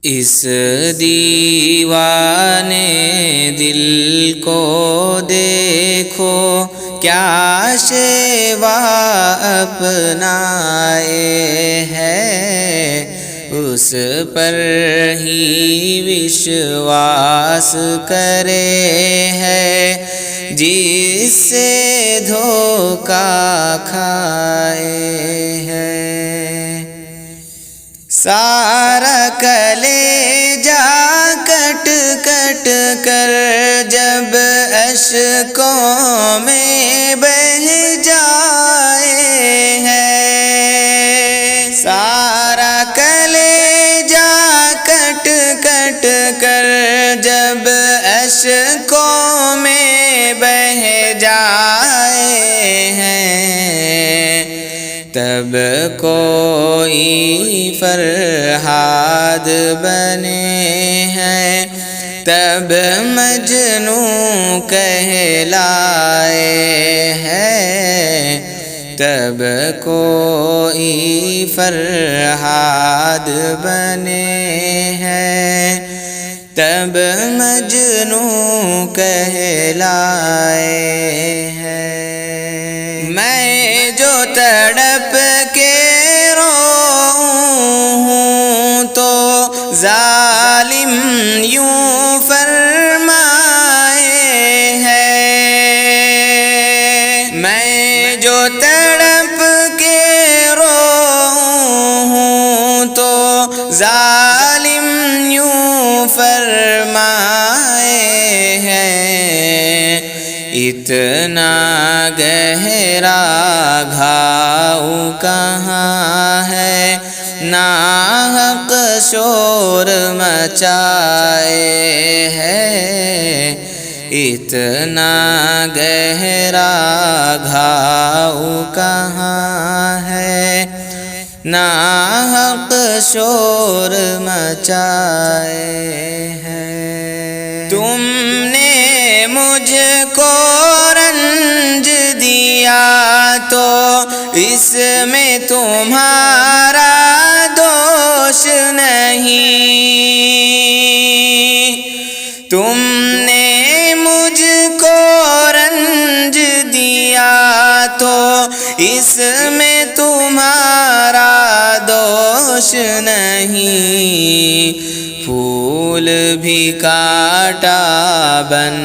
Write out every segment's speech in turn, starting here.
اس دیوانے دل کو دیکھو کیا شیوا اپنائے ہے، اس پر ہی وشواس کرے ہے جس سے دھوکا کھائے ہے۔ سارا کلیجہ کٹ کٹ کر جب اشکوں میں بہہ جائے ہے، سارا کلیجہ کٹ کٹ کر جب اشکوں میں بہہ جائے ہے، تب کوئی فرہاد بنے ہیں، تب مجنوں کہلائے ہیں، تب کوئی فرہاد بنے ہیں، تب مجنوں کہلائے ہیں۔ میں جو تڑپ کے روؤں ہوں تو ظالم یوں فرمائے ہے، میں جو تڑپ کے روؤں ہوں تو ظالم یوں فرمائے ہیں، اتنا گہرا گھاؤ کہاں ہے، ناحق شور مچائے ہے، اتنا گہرا گھاؤ کہاں ہے، ناحق شور مچائے ہے۔ تم نے مجھ کو رنج دیا تو اس میں تمہارا دوش نہیں، تم نے مجھ کو رنج دیا تو اس میں تمہارا دوش نہیں، پھول بھی کانٹا بن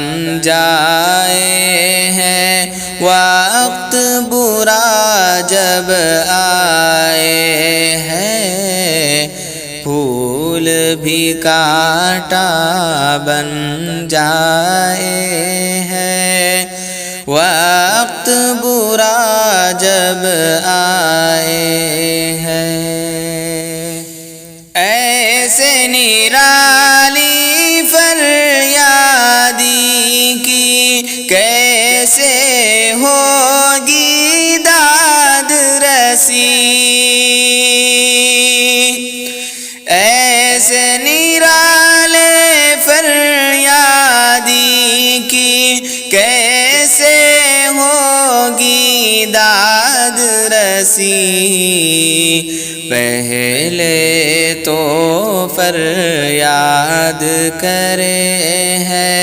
جائے ہیں، وقت برا جب آئے ہے، پھول بھی کانٹا بن جائے ہے، وقت برا جب آئے ہے۔ ایسے نرالی فریادی کی کیسے ہوگی داد رسی، ایسے نرالے فریادی کی کیسے ہوگی داد رسی، پہلے تو فریاد کرے ہے،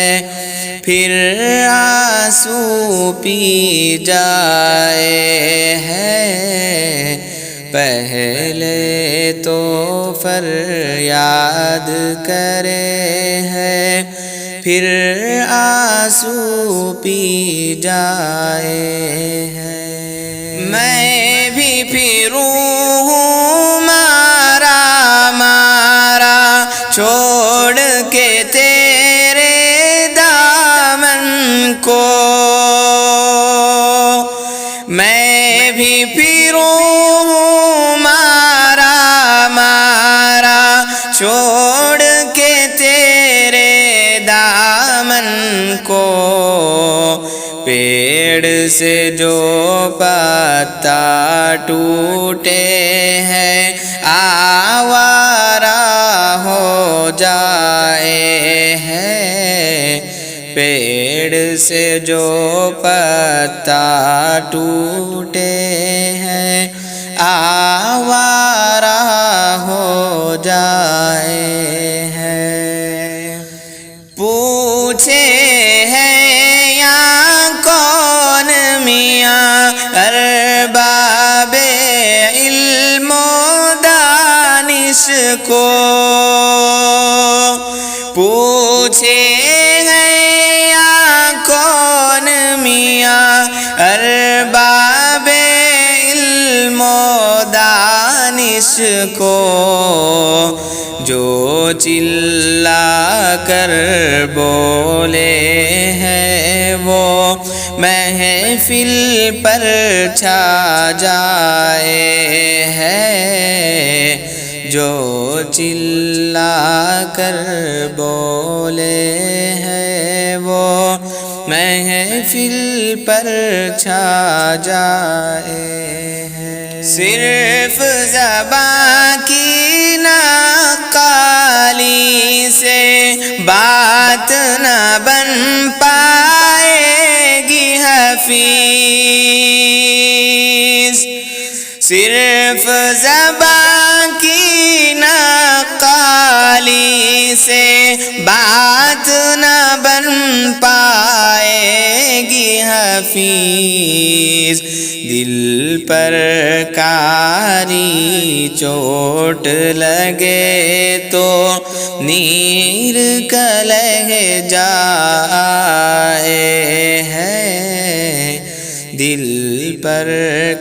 پھر آنسو پی جائے ہے، پہلے تو فریاد کرے ہے، پھر آنسو پی جائے ہے۔ میں بھی پھروں ہوں مارا مارا چھوڑ کے تیرے دامن کو، میں بھی پھروں ہوں مارا مارا چھوڑ کے تیرے دامن کو، پیڑ سے جو پتا ٹوٹے ہیں آوارہ ہو جائے ہے، پیڑ سے جو پتا ٹوٹے ہیں آوارہ ہو جائے کو پوچھے گئے یا کون میاں ارباب علم و دانش کو، جو چلا کر بولے ہیں وہ محفل پر چھا جائے ہیں، جو چلا کر بولے ہیں وہ محفل پر چھا جائے ہیں۔ صرف زبان کی نقالی سے بات نہ بن پائے گی حفیظ، صرف زبان کی نقالی سے بات نہ بن پائے گی حفیظ، دل پر کاری چوٹ لگے تو نیر کلہ جائے ہے، دل پر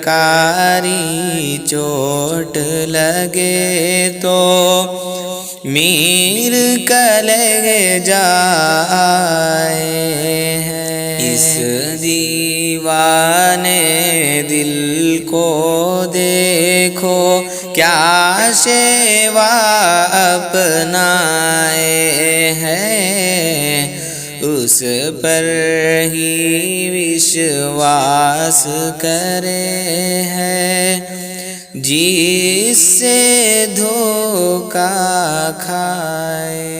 کاری چوٹ لگے تو میر کلہ جائے ہے۔ اس دیوانے دل کو دیکھو کیا شیوا اپنائے ہیں، اس پر ہی وشواس کرے ہیں، جس سے دھوکا کھائے۔